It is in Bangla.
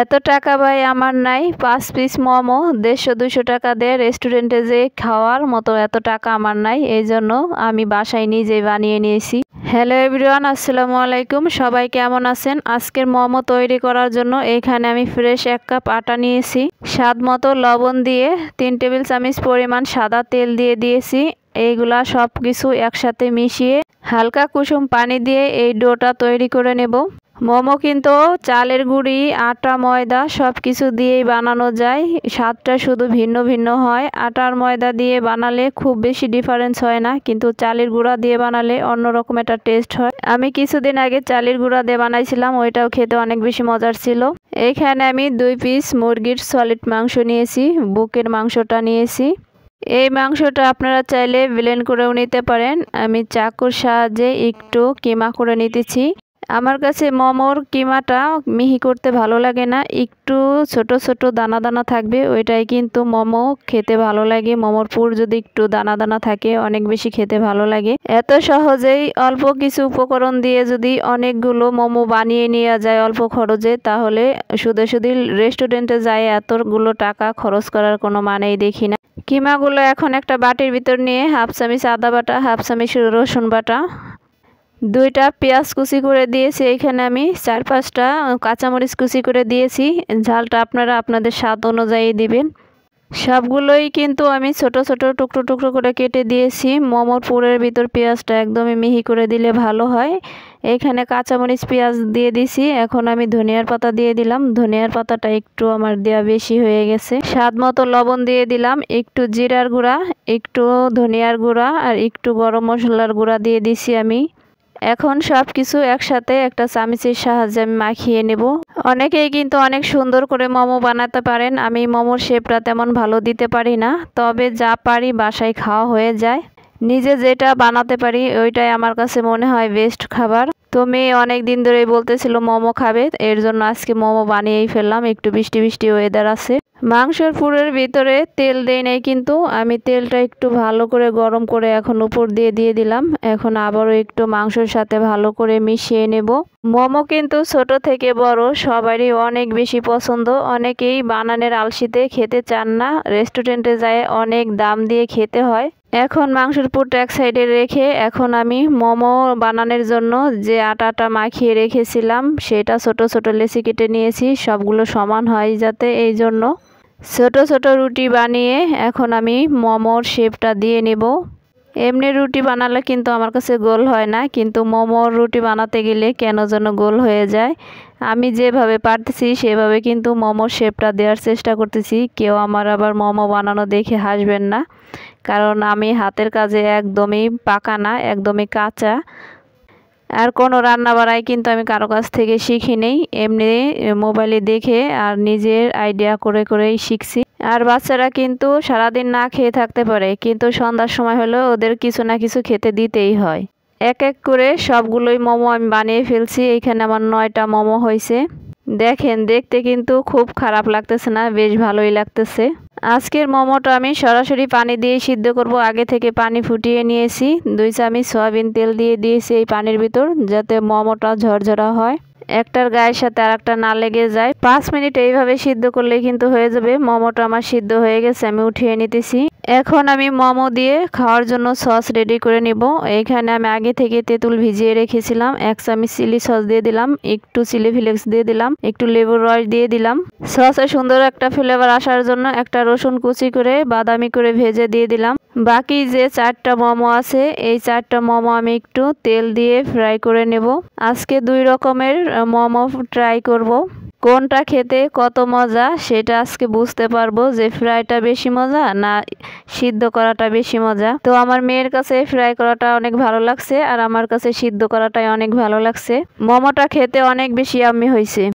এত টাকা ভাই আমার নাই, 5 পিস মোমো 150-200 টাকা দিয়ে রেস্টুরেন্টে যে খাওয়ার মতো এত টাকা আমার নাই। এই জন্য আমি বাসায় নিজেই বানিয়ে নিয়েছি। হ্যালো এভরিওয়ান, আসসালামু আলাইকুম। সবাই কেমন আছেন? আজকের মোমো তৈরি করার জন্য এখানে আমি ফ্রেশ 1 কাপ আটা নিয়েছি, স্বাদ মতো লবণ দিয়ে 3 টেবিল চামচ পরিমাণ সাদা তেল দিয়ে দিয়েছি। এইগুলা সব কিছু একসাথে মিশিয়ে হালকা কুসুম পানি দিয়ে এই ডোটা তৈরি করে নেব। মোমো কিন্তু চালের গুঁড়ি, আটা, ময়দা সব কিছু দিয়েই বানানো যায়, স্বাদটা শুধু ভিন্ন ভিন্ন হয়। আটার ময়দা দিয়ে বানালে খুব বেশি ডিফারেন্স হয় না, কিন্তু চালের গুঁড়া দিয়ে বানালে অন্যরকম একটা টেস্ট হয়। আমি কিছুদিন আগে চালের গুঁড়া দিয়ে বানাইছিলাম, ওইটাও খেতে অনেক বেশি মজার ছিল। এইখানে আমি 2 পিস মুরগির সলিড মাংস নিয়েছি, বুকের মাংসটা নিয়েছি। এই মাংসটা আপনারা চাইলে ব্লেন্ড করেও নিতে পারেন। আমি চাকুর সাহায্যে একটু কিমা করে নিতেছি। আমার কাছে মোমোর কিমাটা মিহি করতে ভালো লাগে না, একটু ছোট ছোট দানা দানা থাকবে, ওইটাই কিন্তু মোমো খেতে ভালো লাগে। মোমোর পুর যদি একটু দানা দানা থাকে অনেক বেশি খেতে ভালো লাগে। এত সহজেই অল্প কিছু উপকরণ দিয়ে যদি অনেকগুলো মোমো বানিয়ে নেওয়া যায় অল্প খরচে, তাহলে শুধু রেস্টুরেন্টে যায় এতগুলো টাকা খরচ করার কোনো মানেই দেখি না। কিমাগুলো এখন একটা বাটির ভিতর নিয়ে 1/2 চামচ আদা বাটা, 1/2 চামচ রসুন বাটা, 2টা পেঁয়াজ কুচি করে দিয়েছি। এইখানে আমি 4-5টা কাঁচামরিচ কুচি করে দিয়েছি। ঝালটা আপনারা আপনাদের স্বাদ অনুযায়ী দিবেন। সবগুলোই কিন্তু আমি ছোট ছোট টুকরো টুকরো করে কেটে দিয়েছি। মোমোর পুরের ভিতর পেঁয়াজটা একদমই মিহি করে দিলে ভালো হয়। এইখানে কাঁচামরিচ পেঁয়াজ দিয়ে দিছি। এখন আমি ধনিয়ার পাতা দিয়ে দিলাম। ধনিয়ার পাতাটা একটু আমার দেওয়া বেশি হয়ে গেছে। স্বাদ মতো লবণ দিয়ে দিলাম, একটু জিরার গুঁড়া, একটু ধনিয়ার গুঁড়া আর একটু গরম মশলার গুঁড়া দিয়ে দিছি আমি। এখন সব কিছু একসাথে একটা চামচের সাহায্যে আমি মাখিয়ে নেব। অনেকেই কিন্তু অনেক সুন্দর করে মোমো বানাতে পারেন, আমি মোমোর শেপটা তেমন ভালো দিতে পারি না, তবে যা পারি বাসায় খাওয়া হয়ে যায়। নিজে যেটা বানাতে পারি ওইটাই আমার কাছে মনে হয় বেস্ট খাবার। তো মেয়ে অনেক দিন ধরেই বলতেছিল মোমো খাবে, এর জন্য আজকে মোমো বানিয়েই ফেললাম। একটু বৃষ্টি বৃষ্টি ওয়েদার আছে। মাংসের পুরের ভিতরে তেল দেই নাই, কিন্তু আমি তেলটা একটু ভালো করে গরম করে এখন উপর দিয়ে দিলাম। এখন আবারও একটু মাংসের সাথে ভালো করে মিশিয়ে নেব। মোমো কিন্তু ছোট থেকে বড় সবারই অনেক বেশি পছন্দ। অনেকেই বানানোর আলসিতে খেতে চান না, রেস্টুরেন্টে যায় অনেক দাম দিয়ে খেতে হয়। এখন মাংসের পুরটা এক সাইডে রেখে এখন আমি মোমো বানানোর জন্য যে আটাটা মাখিয়ে রেখেছিলাম সেটা ছোট ছোট লেচি কেটে নিয়েছি, সবগুলো সমান হয় যাতে, এই জন্য ছোট ছোট রুটি বানিয়ে এখন আমি মোমোর শেপটা দিয়ে নেব। এমনি রুটি বানালে কিন্তু আমার কাছে গোল হয় না, কিন্তু মোমোর রুটি বানাতে গেলে কেন যেন গোল হয়ে যায়। আমি যেভাবে পারতেছি সেভাবে কিন্তু মোমোর শেপটা দেওয়ার চেষ্টা করতেছি। কেউ আমার আবার মোমো বানানো দেখে হাসবেন না, কারণ আমি হাতের কাজে একদমই পাকা না, একদমই কাঁচা। আর কোনো রান্না বাড়াই কিন্তু আমি কারো কাছ থেকে শিখি নেই, এমনি মোবাইলে দেখে আর নিজের আইডিয়া করে করেই শিখছি। আর বাচ্চারা কিন্তু সারাদিন না খেয়ে থাকতে পারে, কিন্তু সন্ধ্যার সময় হলে ওদের কিছু না কিছু খেতে দিতেই হয়। এক এক করে সবগুলোই মোমো আমি বানিয়ে ফেলছি। এইখানে আমার 9টা মোমো হয়েছে। দেখেন, দেখতে কিন্তু খুব খারাপ লাগতেছে না, বেশ ভালোই লাগতেছে। আজকের মোমোটা আমি সরাসরি পানি দিয়ে সিদ্ধ করব। আগে থেকে পানি ফুটিয়ে নিয়েছি, 2 চামচ সয়াবিন তেল দিয়ে দিয়েছি এই পানির ভিতর, যাতে মোমোটা ঝরঝরা হয়, একটার গায়ের সাথে আরেকটা না লেগে যায়। 5 মিনিট এইভাবে সিদ্ধ করলেই কিন্তু হয়ে যাবে। মোমোটা আমার সিদ্ধ হয়ে গেছে, আমি উঠিয়ে নিতেছি। এখন আমি মোমো দিয়ে খাওয়ার জন্য সস রেডি করে নিব। এইখানে আমি আগে থেকে তেঁতুল ভিজিয়ে রেখেছিলাম, 1 চামচ চিলি সস দিয়ে দিলাম, একটু চিলি ফ্লেক্স দিয়ে দিলাম, একটু লেবুর রস দিয়ে দিলাম। সসে সুন্দর একটা ফ্লেভার আসার জন্য একটা রসুন কুচি করে বাদামি করে ভেজে দিয়ে দিলাম। বাকি যে 4টা মোমো আছে এই 4টা মোমো আমি একটু তেল দিয়ে ফ্রাই করে নেব। আজকে 2 রকমের মোমো ট্রাই করব। কোনটা খেতে কত মজা সেটা আজকে বুঝতে পারবো, যে ফ্রাইটা বেশি মজা না সিদ্ধ করাটা বেশি মজা। তো আমার মেয়ের কাছে ফ্রাই করাটা অনেক ভালো লাগছে, আর আমার কাছে সিদ্ধ করাটাই অনেক ভালো লাগছে। মোমোটা খেতে অনেক বেশি ইয়াম্মি হয়েছে।